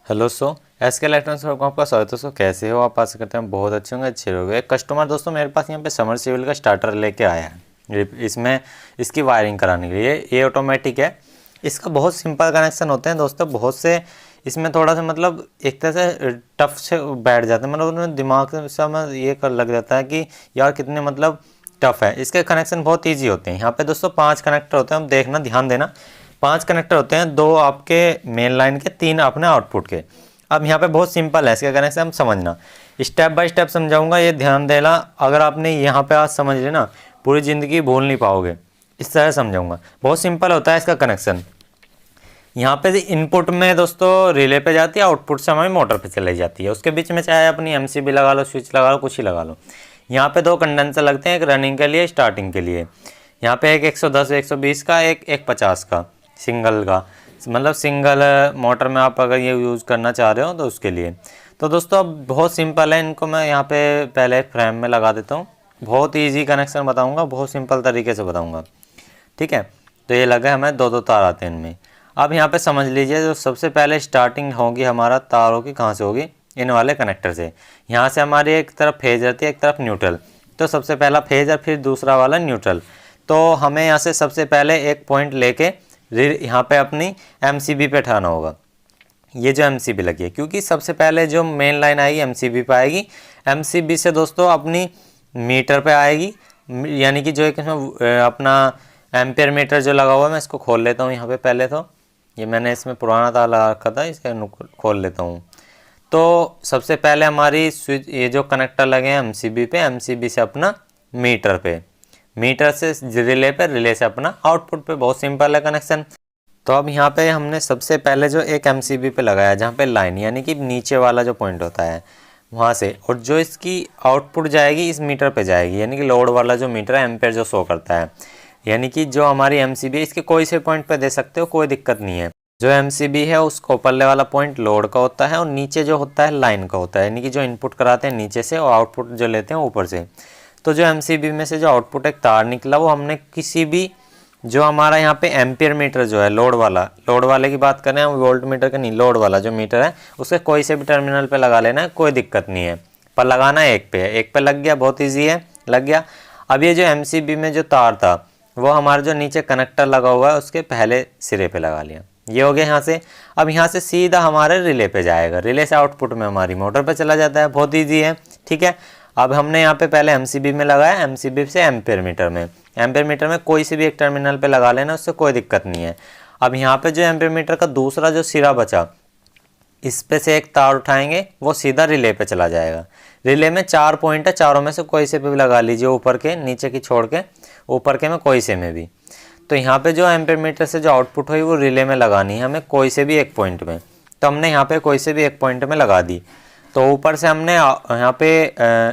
Hello SK electronics पर आपका स्वागत है। दोस्तों कैसे हो आप? आशा करते हैं बहुत अच्छे होंगे, अच्छे रहोगे। एक कस्टमर दोस्तों मेरे पास यहाँ पे समरसीबल का स्टार्टर लेके आया है इसमें इसकी वायरिंग कराने के लिए। ये ऑटोमेटिक है। इसका बहुत सिंपल कनेक्शन होते हैं दोस्तों। बहुत से इसमें थोड़ा सा मतलब एक तरह से टफ से बैठ जाते हैं, मतलब उन्हें दिमाग से में ये कर लग जाता है कि यार कितने मतलब टफ है। इसके कनेक्शन बहुत ईजी होते हैं। यहाँ पे दोस्तों 5 कनेक्टर होते हैं, हम देखना ध्यान देना। 5 कनेक्टर होते हैं, 2 आपके मेन लाइन के, 3 अपने आउटपुट के। अब यहाँ पे बहुत सिंपल है इसके कनेक्शन, हम समझना स्टेप बाय स्टेप समझाऊंगा, ये ध्यान देना। अगर आपने यहाँ पे आज समझ लेना पूरी ज़िंदगी भूल नहीं पाओगे। इस तरह समझाऊंगा, बहुत सिंपल होता है इसका कनेक्शन। यहाँ पे इनपुट में दोस्तों रिले पे जाती है, आउटपुट से हमारी मोटर पे चली जाती है। उसके बीच में चाहे अपनी एमसीबी लगा लो, स्विच लगा लो, कुछ ही लगा लो। यहाँ पे 2 कंडेंसर लगते हैं, एक रनिंग के लिए, स्टार्टिंग के लिए। यहाँ पे एक 110 120 का, एक 50 का सिंगल का, मतलब सिंगल मोटर में आप अगर ये यूज़ करना चाह रहे हो तो उसके लिए। तो दोस्तों अब बहुत सिंपल है, इनको मैं यहाँ पे पहले फ्रेम में लगा देता हूँ। बहुत इजी कनेक्शन बताऊँगा, बहुत सिंपल तरीके से बताऊँगा, ठीक है। तो ये लगा हमें 2 तार आते हैं इनमें। अब यहाँ पे समझ लीजिए, जो सबसे पहले स्टार्टिंग होगी हमारा तारों की, कहाँ से होगी? इन वाले कनेक्टर से। यहाँ से हमारी एक तरफ फेज रहती है, एक तरफ न्यूट्रल। तो सबसे पहला फेज और फिर दूसरा वाला न्यूट्रल। तो हमें यहाँ से सबसे पहले एक पॉइंट लेके यहाँ पे अपनी एमसीबी पे उठाना होगा। ये जो एमसीबी लगी है, क्योंकि सबसे पहले जो मेन लाइन आएगी एमसीबी पे आएगी। एमसीबी से दोस्तों अपनी मीटर पे आएगी, यानी कि जो एक इसमें अपना एम्पेयर मीटर जो लगा हुआ है, मैं इसको खोल लेता हूँ यहाँ पे पहले। तो ये मैंने इसमें पुराना तार लगा रखा था, इसके खोल लेता हूँ। तो सबसे पहले हमारी स्विच, ये जो कनेक्टर लगे हैं एमसीबी पे, एमसीबी से अपना मीटर पे, मीटर से रिले पे, रिले से अपना आउटपुट पे। बहुत सिंपल है कनेक्शन। तो अब यहाँ पे हमने सबसे पहले जो एक एमसीबी पे लगाया, जहाँ पे लाइन यानी कि नीचे वाला जो पॉइंट होता है वहाँ से, और जो इसकी आउटपुट जाएगी इस मीटर पे जाएगी, यानी कि लोड वाला जो मीटर है, एम्पेयर जो शो करता है। यानी कि जो हमारी एमसीबी है, इसके कोई से पॉइंट पे दे सकते हो, कोई दिक्कत नहीं है। जो एमसीबी है उसको ऊपरले वाला पॉइंट लोड का होता है, और नीचे जो होता है लाइन का होता है, यानी कि जो इनपुट कराते हैं नीचे से और आउटपुट जो लेते हैं ऊपर से। तो जो एमसीबी में से जो आउटपुट एक तार निकला, वो हमने किसी भी, जो हमारा यहाँ पे एम्पियर मीटर जो है लोड वाले की बात करें हम, वोल्ट मीटर का नहीं, लोड वाला जो मीटर है उसके कोई से भी टर्मिनल पे लगा लेना है, कोई दिक्कत नहीं है। पर लगाना है एक पे है, एक पे लग गया, बहुत ईजी है, लग गया। अब ये जो एमसीबी में जो तार था वो हमारा जो नीचे कनेक्टर लगा हुआ है उसके पहले सिरे पे लगा लिया। ये हो गया यहाँ से। अब यहाँ से सीधा हमारे रिले पे जाएगा, रिले से आउटपुट में हमारी मोटर पे चला जाता है। बहुत ईजी है, ठीक है। अब हमने यहाँ पे पहले एमसीबी में लगाया, एमसीबी से एम्पेयर मीटर में कोई से भी एक टर्मिनल पे लगा लेना, उससे कोई दिक्कत नहीं है। अब यहाँ पे जो एम्पेयर मीटर का दूसरा जो सिरा बचा, इस पे से एक तार उठाएंगे, वो सीधा रिले पे चला जाएगा। रिले में 4 पॉइंट है, चारों में से कोई से भी लगा लीजिए, ऊपर के नीचे की छोड़ के, ऊपर के में कोई से में भी। तो यहाँ पे जो एम्पेयर मीटर से जो आउटपुट हुई वो रिले में लगानी है हमें, कोई से भी एक पॉइंट में। तो हमने यहाँ पे कोई से भी एक पॉइंट में लगा दी। तो ऊपर से हमने यहाँ पे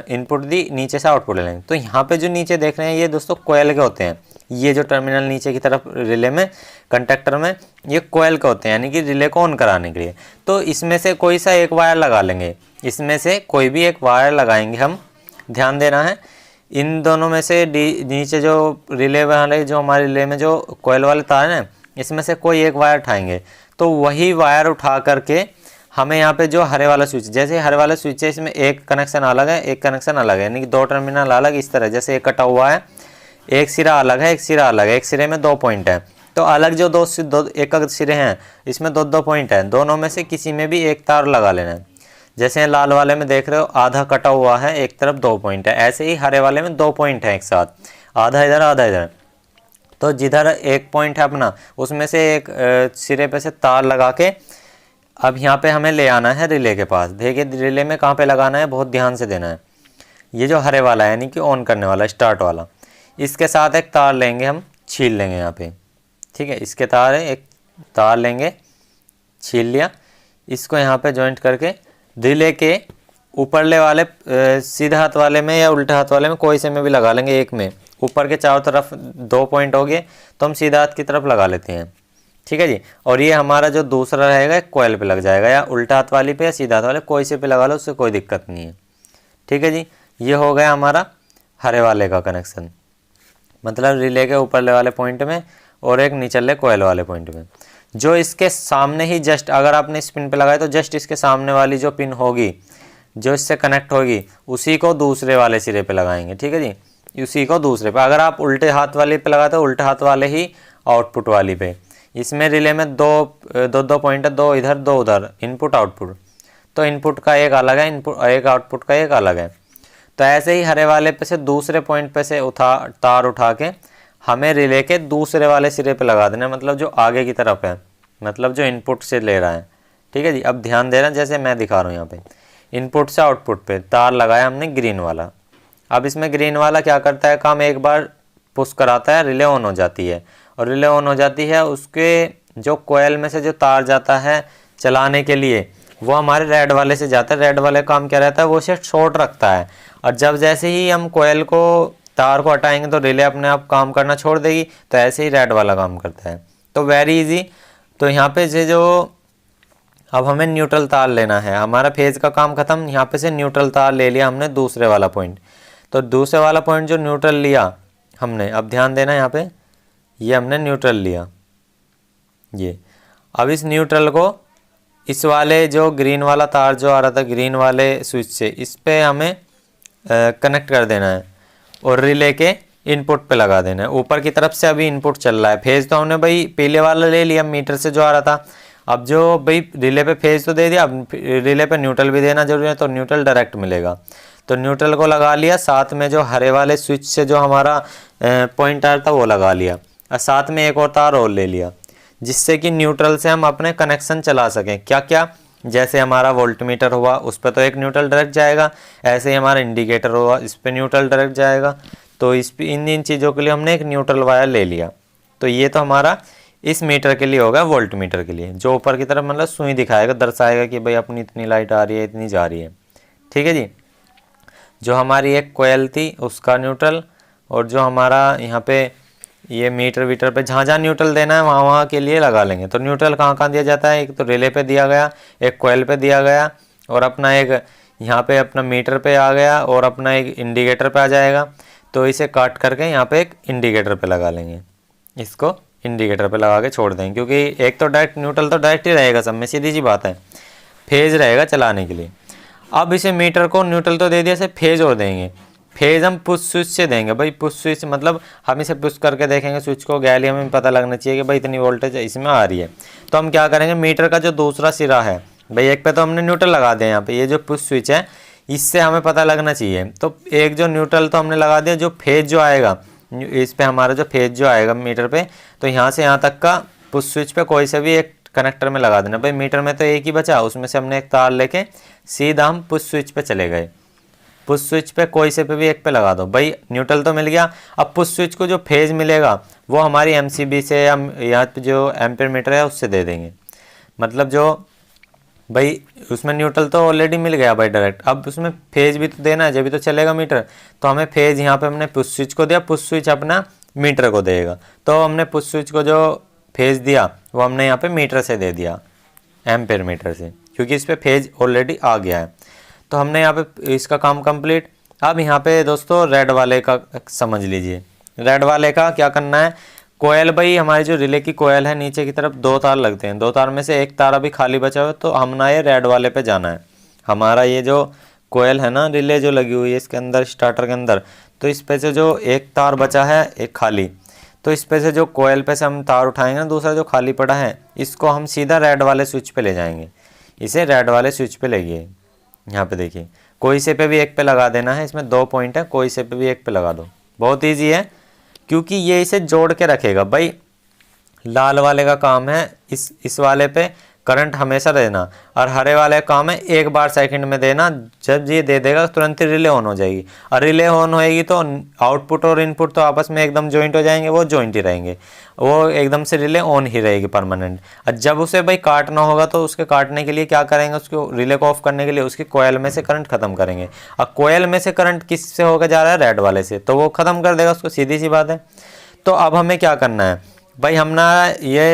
इनपुट दी, नीचे से आउटपुट ले लेंगे। तो यहाँ पे जो नीचे देख रहे हैं ये दोस्तों कोयल के होते हैं। ये जो टर्मिनल नीचे की तरफ रिले में, कंडक्टर में, ये कोयल के होते हैं, यानी कि रिले को ऑन कराने के लिए। तो इसमें से कोई सा एक वायर लगा लेंगे, इसमें से कोई भी एक वायर लगाएंगे हम। ध्यान देना है, इन दोनों में से नीचे जो रिले वाले, जो हमारे रिले में जो कोयल वाले तार हैं, इसमें से कोई एक वायर उठाएंगे। तो वही वायर उठा करके हमें यहाँ पे जो हरे वाला स्विच, जैसे हरे वाला स्विच है, इसमें एक कनेक्शन अलग है, एक कनेक्शन अलग है, यानी कि 2 टर्मिनल अलग। इस तरह जैसे एक कटा हुआ है, एक सिरा अलग है, एक सिरा अलग है, एक सिरे में 2 पॉइंट है। तो अलग जो एक सिरे हैं, इसमें 2 पॉइंट है, दोनों में से किसी में भी एक तार लगा लेना है। जैसे लाल वाले में देख रहे हो आधा कटा हुआ है, एक तरफ 2 पॉइंट है, ऐसे ही हरे वाले में 2 पॉइंट है एक साथ, आधा इधर आधा इधर। तो जिधर एक पॉइंट है अपना, उसमें से एक सिरे पे से तार लगा के अब यहाँ पे हमें ले आना है रिले के पास। देखिए रिले में कहाँ पे लगाना है, बहुत ध्यान से देना है। ये जो हरे वाला है, यानी कि ऑन करने वाला, स्टार्ट वाला, इसके साथ एक तार लेंगे हम, छील लेंगे यहाँ पे, ठीक है। इसके तार है, एक तार लेंगे, छील लिया, इसको यहाँ पे जॉइंट करके रिले के ऊपरले वाले सीधे हाथ वाले में या उल्टे हाथ वाले में, कोई से में भी लगा लेंगे। एक में ऊपर के चारों तरफ 2 पॉइंट हो गए, तो हम सीधा हाथ की तरफ लगा लेते हैं, ठीक है जी। और ये हमारा जो दूसरा रहेगा कोयल पे लग जाएगा, या उल्टा हाथ वाली पे या सीधा हाथ वाले, कोई से पे लगा लो, उससे कोई दिक्कत नहीं है, ठीक है जी। ये हो गया हमारा हरे वाले का कनेक्शन, मतलब रिले के ऊपरले वाले पॉइंट में और एक निचले कोयल वाले पॉइंट में। जो इसके सामने ही जस्ट अगर आपने इस पिन पे लगाया तो जस्ट इसके सामने वाली जो पिन होगी जो इससे कनेक्ट होगी उसी को दूसरे वाले सिरे पे लगाएंगे। ठीक है जी, उसी को दूसरे पे। अगर आप उल्टे हाथ वाले पे लगाते हो उल्टे हाथ वाले ही आउटपुट वाली पे। इसमें रिले में दो पॉइंट है, दो इधर दो उधर, इनपुट आउटपुट। तो इनपुट का एक अलग है, इनपुट एक आउटपुट का एक अलग है। तो ऐसे ही हरे वाले पे से दूसरे पॉइंट पे से तार उठा के हमें रिले के दूसरे वाले सिरे पे लगा देना, मतलब जो आगे की तरफ है, मतलब जो इनपुट से ले रहा है। ठीक है जी, अब ध्यान देना जैसे मैं दिखा रहा हूँ यहाँ पे इनपुट से आउटपुट पे तार लगाया हमने ग्रीन वाला। अब इसमें ग्रीन वाला क्या करता है काम, एक बार पुश कराता है, रिले ऑन हो जाती है। और रिले ऑन हो जाती है, उसके जो कोयल में से जो तार जाता है चलाने के लिए वो हमारे रेड वाले से जाता है। रेड वाले काम क्या रहता है, वो उसे शॉर्ट रखता है। और जब जैसे ही हम कोयल को तार को हटाएंगे तो रिले अपने आप काम करना छोड़ देगी। तो ऐसे ही रेड वाला काम करता है। तो वेरी इजी। तो यहाँ पे से जो अब हमें न्यूट्रल तार लेना है, हमारा फेज का काम खत्म। यहाँ पे से न्यूट्रल तार ले लिया हमने दूसरे वाला पॉइंट। तो दूसरे वाला पॉइंट जो न्यूट्रल लिया हमने, अब ध्यान देना यहाँ पे, ये हमने न्यूट्रल लिया ये। अब इस न्यूट्रल को इस वाले जो ग्रीन वाला तार जो आ रहा था ग्रीन वाले स्विच से, इस पे हमें कनेक्ट कर देना है और रिले के इनपुट पे लगा देना है। ऊपर की तरफ से अभी इनपुट चल रहा है। फेज तो हमने भाई पीले वाला ले लिया मीटर से जो आ रहा था। अब जो भाई रिले पे फेज तो दे दिया, अब रिले पे न्यूट्रल भी देना जरूरी है, तो न्यूट्रल डायरेक्ट मिलेगा। तो न्यूट्रल को लगा लिया, साथ में जो हरे वाले स्विच से जो हमारा पॉइंट आ रहा था वो लगा लिया, और साथ में एक और तार और ले लिया, जिससे कि न्यूट्रल से हम अपने कनेक्शन चला सकें। क्या क्या, जैसे हमारा वोल्ट मीटर हुआ उस पर तो एक न्यूट्रल डायरेक्ट जाएगा, ऐसे ही हमारा इंडिकेटर हुआ इस पर न्यूट्रल डायरेक्ट जाएगा। तो इन चीज़ों के लिए हमने एक न्यूट्रल वायर ले लिया। तो ये तो हमारा इस मीटर के लिए होगा, वोल्ट मीटर के लिए, जो ऊपर की तरफ मतलब सुई दिखाएगा, दर्शाएगा कि भाई अपनी इतनी लाइट आ रही है, इतनी जा रही है। ठीक है जी। जो हमारी एक कोयल थी उसका न्यूट्रल, और जो हमारा यहाँ पे ये मीटर वीटर पे जहाँ जहाँ न्यूट्रल देना है वहाँ वहाँ के लिए लगा लेंगे। तो न्यूट्रल कहाँ कहाँ दिया जाता है, एक तो रिले पे दिया गया, एक कोयल पे दिया गया, और अपना एक यहाँ पे अपना मीटर पे आ गया, और अपना एक इंडिकेटर पे आ जाएगा। तो इसे काट करके यहाँ पे एक इंडिकेटर पे लगा लेंगे, इसको इंडिकेटर पे लगा के छोड़ देंगे, क्योंकि एक तो डायरेक्ट न्यूट्रल तो डायरेक्ट ही रहेगा सब में, सीधी सी बात है, फेज रहेगा चलाने के लिए। अब इसे मीटर को न्यूट्रल तो दे दिया, इसे फेज और देंगे। फेज हम पुश स्विच से देंगे भाई, पुश स्विच मतलब हम इसे पुश करके देखेंगे स्विच को, गैली हमें पता लगना चाहिए कि भाई इतनी वोल्टेज इसमें आ रही है। तो हम क्या करेंगे, मीटर का जो दूसरा सिरा है भाई, एक पे तो हमने न्यूट्रल लगा दिया, यहाँ पे ये जो पुश स्विच है इससे हमें पता लगना चाहिए। तो एक जो न्यूट्रल तो हमने लगा दिया, जो फेज जो आएगा इस पे हमारा जो फेज जो आएगा मीटर पे, तो यहाँ से यहाँ तक का पुश स्विच पे कोई से भी एक कनेक्टर में लगा देना। भाई मीटर में तो एक ही बचा, उसमें से हमने एक तार लेके सीधा हम पुश स्विच पे चले गए। पुश स्विच पे कोई से पे भी एक पे लगा दो भाई, न्यूट्रल तो मिल गया। अब पुश स्विच को जो फेज मिलेगा वो हमारी एमसीबी से हम यहाँ पे जो एम्पेयर मीटर है उससे दे देंगे। मतलब जो भाई उसमें न्यूट्रल तो ऑलरेडी मिल गया भाई डायरेक्ट, अब उसमें फेज भी तो देना है जब भी तो चलेगा मीटर। तो हमें फेज यहाँ पे हमने पुश स्विच को दिया, पुश स्विच अपना मीटर को देगा। तो हमने पुश स्विच को जो फेज दिया वो हमने यहाँ पे मीटर से दे दिया, एम्पेयर मीटर से, क्योंकि इस पर फेज ऑलरेडी आ गया है। तो हमने यहाँ पे इसका काम कंप्लीट। अब यहाँ पे दोस्तों रेड वाले का समझ लीजिए। रेड वाले का क्या करना है, कोयल भाई हमारी जो रिले की कोयल है नीचे की तरफ दो तार लगते हैं, दो तार में से एक तार अभी खाली बचा हुआ है, तो हमने ये रेड वाले पे जाना है। हमारा ये जो कोयल है ना रिले जो लगी हुई है इसके अंदर स्टार्टर के अंदर, तो इस पे से जो एक तार बचा है एक खाली, तो इस पे से जो कोयल पे से हम तार उठाएंगे ना, दूसरा जो खाली पड़ा है इसको हम सीधा रेड वाले स्विच पे ले जाएंगे। इसे रेड वाले स्विच पे लेंगे। यहाँ पे देखिए कोई से पे भी एक पे लगा देना है, इसमें दो पॉइंट है, कोई से पे भी एक पे लगा दो, बहुत ईजी है, क्योंकि ये इसे जोड़ के रखेगा। भाई लाल वाले का काम है इस वाले पे करंट हमेशा देना, और हरे वाले का काम है एक बार सेकंड में देना। जब ये दे देगा तुरंत ही रिले ऑन हो जाएगी, और रिले ऑन होएगी तो आउटपुट और इनपुट तो आपस में एकदम जॉइंट हो जाएंगे, वो जॉइंट ही रहेंगे, वो एकदम से रिले ऑन ही रहेगी परमानेंट। और जब उसे भाई काटना होगा तो उसके काटने के लिए क्या करेंगे, उसको रिले को ऑफ करने के लिए उसकी कोयल में से करंट खत्म करेंगे। और कोयल में से करंट किस से होकर जा रहा है, रेड वाले से, तो वो खत्म कर देगा उसको, सीधी सी बात है। तो अब हमें क्या करना है भाई, हमने ये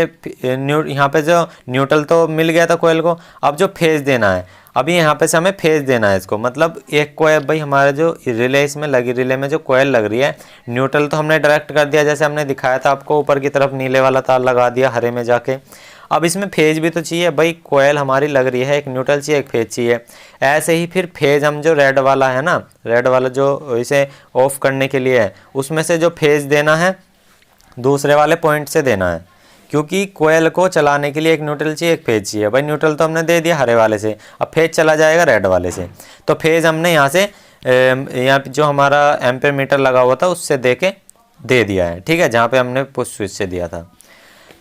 यहाँ पे जो न्यूट्रल तो मिल गया था कोयल को, अब जो फेज देना है, अभी यहाँ पे से हमें फेज देना है इसको, मतलब एक कोयल भाई हमारा जो रिले इसमें लगी, रिले में जो कोयल लग रही है, न्यूट्रल तो हमने डायरेक्ट कर दिया जैसे हमने दिखाया था आपको, ऊपर की तरफ नीले वाला तार लगा दिया हरे में जाके। अब इसमें फेज भी तो चाहिए भाई, कोयल हमारी लग रही है, एक न्यूट्रल चाहिए एक फेज चाहिए। ऐसे ही फिर फेज हम जो रेड वाला है ना, रेड वाला जो इसे ऑफ करने के लिए है, उसमें से जो फेज देना है दूसरे वाले पॉइंट से देना है, क्योंकि कोयल को चलाने के लिए एक न्यूट्रल चाहिए एक फेज चाहिए। भाई न्यूट्रल तो हमने दे दिया हरे वाले से, अब फेज चला जाएगा रेड वाले से। तो फेज हमने यहाँ से यहाँ जो हमारा एम्पेयर मीटर लगा हुआ था उससे दे दिया है, ठीक है, जहाँ पे हमने पुश स्विच से दिया था।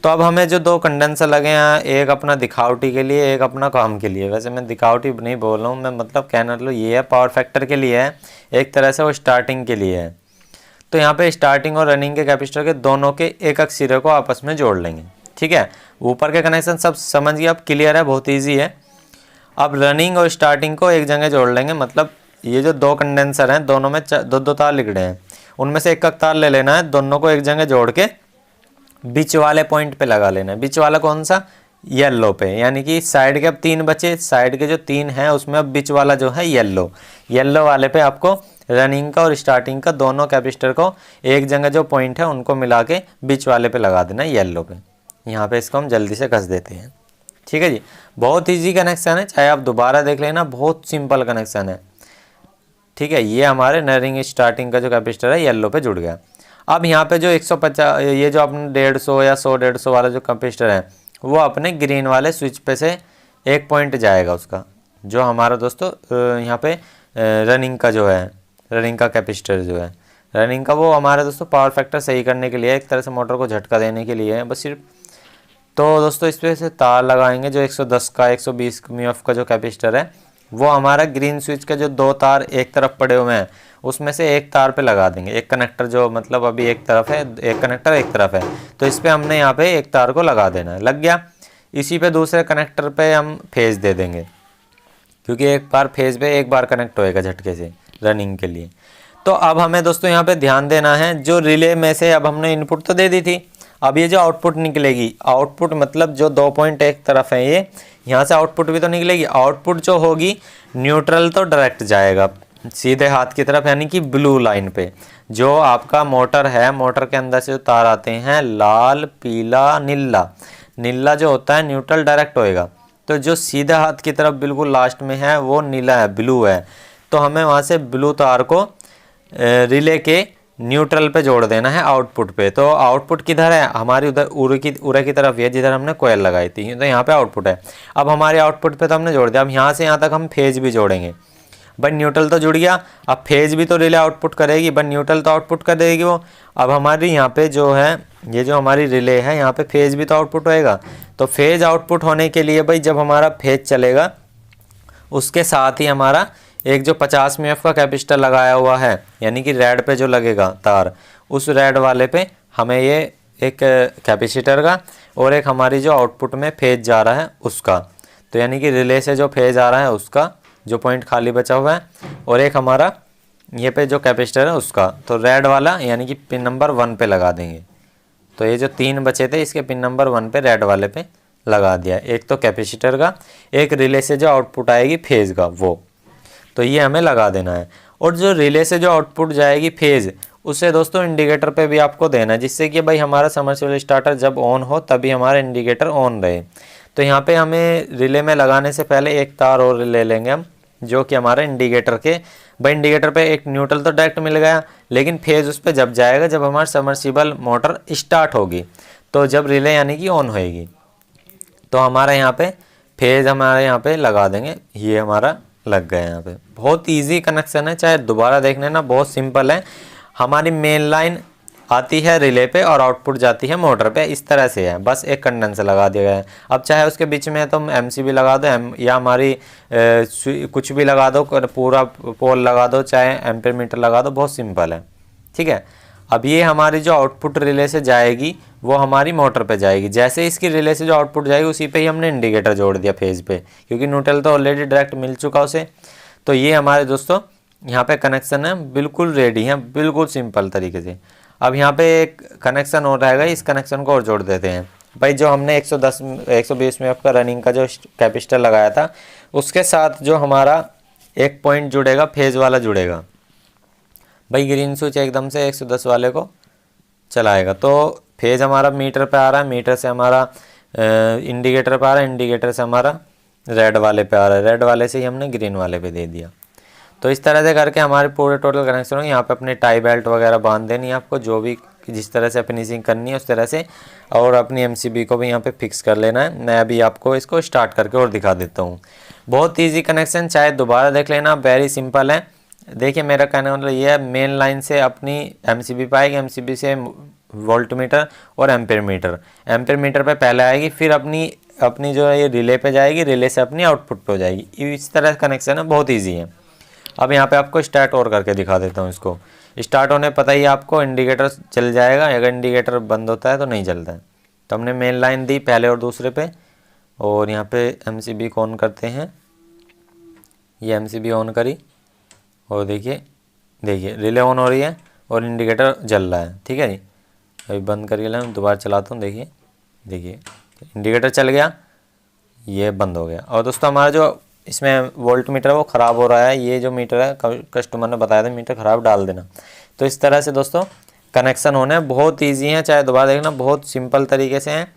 तो अब हमें जो दो कंडेंसर लगे हैं, एक अपना दिखावटी के लिए एक अपना काम के लिए, वैसे मैं दिखावटी नहीं बोल रहा हूँ मैं, मतलब कहना लो ये है पावर फैक्टर के लिए है, एक तरह से वो स्टार्टिंग के लिए है। तो यहाँ पे स्टार्टिंग और रनिंग के कैपेसिटर के दोनों के एक एक सिरे को आपस में जोड़ लेंगे, ठीक है। ऊपर के कनेक्शन सब समझ गए, अब क्लियर है, बहुत ईजी है। अब रनिंग और स्टार्टिंग को एक जगह जोड़ लेंगे, मतलब ये जो दो कंडेंसर हैं दोनों में दो तार लिखड़े हैं, उनमें से एक तार ले लेना है, दोनों को एक जगह जोड़ के बीच वाले पॉइंट पे लगा लेना है। बीच वाला कौन सा? येलो पे, यानी कि साइड के अब 3 बचे, साइड के जो 3 हैं उसमें अब बीच वाला जो है येलो वाले पे आपको रनिंग का और स्टार्टिंग का दोनों कैपेसिटर को एक जगह जो पॉइंट है उनको मिला के बीच वाले पे लगा देना है, येलो पे। यहाँ पे इसको हम जल्दी से घस देते हैं, ठीक है जी। बहुत ईजी कनेक्शन है, चाहे आप दोबारा देख लेना, बहुत सिंपल कनेक्शन है, ठीक है। ये हमारे रनिंग स्टार्टिंग का जो कैपेसिटर है येलो पे जुड़ गया। अब यहाँ पे जो 150 ये जो अपने 150 या 100-150 वाला जो कैपेसिटर है वो अपने ग्रीन वाले स्विच पे से एक पॉइंट जाएगा उसका, जो हमारा दोस्तों यहाँ पे रनिंग का जो है, रनिंग का कैपेसिटर जो है रनिंग का, वो हमारे दोस्तों पावर फैक्टर सही करने के लिए, एक तरह से मोटर को झटका देने के लिए है बस सिर्फ। तो दोस्तों इस पे से तार लगाएंगे, जो 110 का 120 म्यूएफ का जो कैपेसिटर है वो हमारा ग्रीन स्विच के जो 2 तार एक तरफ पड़े हुए हैं उसमें से एक तार पे लगा देंगे। एक कनेक्टर जो मतलब अभी एक तरफ है, एक कनेक्टर एक तरफ है, तो इस पे हमने यहाँ पे एक तार को लगा देना है, लग गया। इसी पे दूसरे कनेक्टर पे हम फेज दे देंगे, क्योंकि एक बार फेज पे एक बार कनेक्ट होएगा झटके से रनिंग के लिए। तो अब हमें दोस्तों यहाँ पे ध्यान देना है, जो रिले में से अब हमने इनपुट तो दे दी थी, अब ये जो आउटपुट निकलेगी, आउटपुट मतलब जो 2 पॉइंट एक तरफ है ये, यहाँ से आउटपुट भी तो निकलेगी। आउटपुट जो होगी न्यूट्रल तो डायरेक्ट जाएगा सीधे हाथ की तरफ, यानी कि ब्लू लाइन पे। जो आपका मोटर है, मोटर के अंदर से जो तार आते हैं लाल पीला नीला, नीला जो होता है न्यूट्रल डायरेक्ट होएगा, तो जो सीधे हाथ की तरफ बिल्कुल लास्ट में है वो नीला है, ब्लू है। तो हमें वहाँ से ब्लू तार को रिले के न्यूट्रल पे जोड़ देना है आउटपुट पे। तो आउटपुट किधर है? हमारी उधर उरे की तरफ है, जिधर हमने कोयल लगाई थी, तो यहाँ पे आउटपुट है। अब हमारे आउटपुट पे तो हमने जोड़ दिया, अब यहाँ से यहाँ तक हम फेज भी जोड़ेंगे। बट न्यूट्रल तो जुड़ गया, अब फेज भी तो रिले आउटपुट करेगी, बट न्यूट्रल तो आउटपुट कर देगी वो। अब हमारी यहाँ पे जो है, ये जो हमारी रिले है, यहाँ पे फेज भी तो आउटपुट होएगा। तो फेज आउटपुट होने के लिए भाई जब हमारा फेज चलेगा उसके साथ ही हमारा एक जो 50 म्यूएफ का कैपेसिटर लगाया हुआ है, यानी कि रेड पे जो लगेगा तार, उस रेड वाले पे हमें ये एक कैपेसिटर का और एक हमारी जो आउटपुट में फेज जा रहा है उसका, तो यानी कि रिले से जो फेज आ रहा है उसका जो पॉइंट खाली बचा हुआ है, और एक हमारा ये पे जो कैपेसिटर है उसका, तो रेड वाला यानी कि पिन नंबर 1 पे लगा देंगे। तो ये जो 3 बचे थे इसके पिन नंबर 1 पे रेड वाले पे लगा दिया, एक तो कैपेसिटर का, एक रिले से जो आउटपुट आएगी फेज का वो, तो ये हमें लगा देना है। और जो रिले से जो आउटपुट जाएगी फेज, उससे दोस्तों इंडिकेटर पे भी आपको देना है, जिससे कि भाई हमारा समरसेबल स्टार्टर जब ऑन हो तभी हमारा इंडिकेटर ऑन रहे। तो यहाँ पे हमें रिले में लगाने से पहले एक तार और ले लेंगे हम, जो कि हमारा इंडिकेटर के, भाई इंडिकेटर पे एक न्यूट्रल तो डायरेक्ट मिल गया, लेकिन फेज उस पर जब जाएगा जब हमारा समरसेबल मोटर स्टार्ट होगी, तो जब रिले यानी कि ऑन होएगी, तो हमारा यहाँ पे फेज हमारे यहाँ पे लगा देंगे। ये हमारा लग गया यहाँ पे, बहुत इजी कनेक्शन है, चाहे दोबारा देखने ना, बहुत सिंपल है। हमारी मेन लाइन आती है रिले पे और आउटपुट जाती है मोटर पे, इस तरह से है, बस एक कंडेंसर लगा दिया गया है। अब चाहे उसके बीच में तुम एमसीबी लगा दो या हमारी कुछ भी लगा दो, पूरा पोल लगा दो, चाहे एम्पेयर मीटर लगा दो, बहुत सिंपल है, ठीक है। अब ये हमारी जो आउटपुट रिले से जाएगी वो हमारी मोटर पे जाएगी, जैसे इसकी रिले से जो आउटपुट जाएगी उसी पे ही हमने इंडिकेटर जोड़ दिया फेज पे, क्योंकि न्यूट्रल तो ऑलरेडी डायरेक्ट मिल चुका उसे। तो ये हमारे दोस्तों यहाँ पे कनेक्शन है, बिल्कुल रेडी है, बिल्कुल सिंपल तरीके से। अब यहाँ पे एक कनेक्शन और रहेगा, इस कनेक्शन को और जोड़ देते हैं। भाई जो हमने 120 में आपका रनिंग का जो कैपेसिटर लगाया था उसके साथ जो हमारा एक पॉइंट जुड़ेगा, फेज वाला जुड़ेगा। भाई ग्रीन स्विच एकदम से 110 वाले को चलाएगा, तो फेज हमारा मीटर पे आ रहा है, मीटर से हमारा इंडिकेटर पे आ रहा है, इंडिकेटर से हमारा रेड वाले पे आ रहा है, रेड वाले से ही हमने ग्रीन वाले पे दे दिया। तो इस तरह से करके हमारे पूरे टोटल कनेक्शन हो। यहाँ पे अपने टाई बेल्ट वगैरह बांध देनी है आपको, जो भी जिस तरह से फिनिशिंग करनी है उस तरह से, और अपनी एमसीबी को भी यहाँ पे फिक्स कर लेना है। मैं अभी आपको इसको स्टार्ट करके और दिखा देता हूँ। बहुत ईजी कनेक्शन, चाहे दोबारा देख लेना, वेरी सिंपल है। देखिए मेरा कहने का मतलब ये है, मेन लाइन से अपनी एमसीबी पे आएगी, एमसीबी से वोल्ट मीटर और एम्पेयर मीटर, एम्पेयर मीटर पे पहले आएगी, फिर अपनी जो है ये रिले पे जाएगी, रिले से अपनी आउटपुट पे हो जाएगी। इस तरह कनेक्शन है, बहुत ईजी है। अब यहाँ पे आपको स्टार्ट और करके दिखा देता हूँ। इसको स्टार्ट होने पता ही आपको इंडिकेटर चल जाएगा, अगर इंडिकेटर बंद होता है तो नहीं चलता है। तो हमने मेन लाइन दी पहले और दूसरे पे, और यहाँ पे एमसीबी को ऑन करते हैं। ये एमसीबी ऑन करी और देखिए रिले ऑन हो रही है और इंडिकेटर जल रहा है, ठीक है जी। अभी बंद करके मैं दोबारा चलाता हूँ। देखिए इंडिकेटर चल गया, ये बंद हो गया। और दोस्तों हमारा जो इसमें वोल्ट मीटर है वो ख़राब हो रहा है, ये जो मीटर है कस्टमर ने बताया था मीटर ख़राब डाल देना। तो इस तरह से दोस्तों कनेक्शन होने बहुत ईजी है, चाहे दोबारा देखना, बहुत सिंपल तरीके से हैं,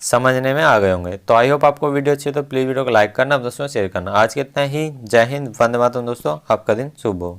समझने में आ गए होंगे। तो आई होप आपको वीडियो अच्छी हो तो प्लीज़ वीडियो को लाइक करना, दोस्तों शेयर करना। आज के इतना ही, जय हिंद, वंदे मातरम दोस्तों, आपका दिन शुभ हो।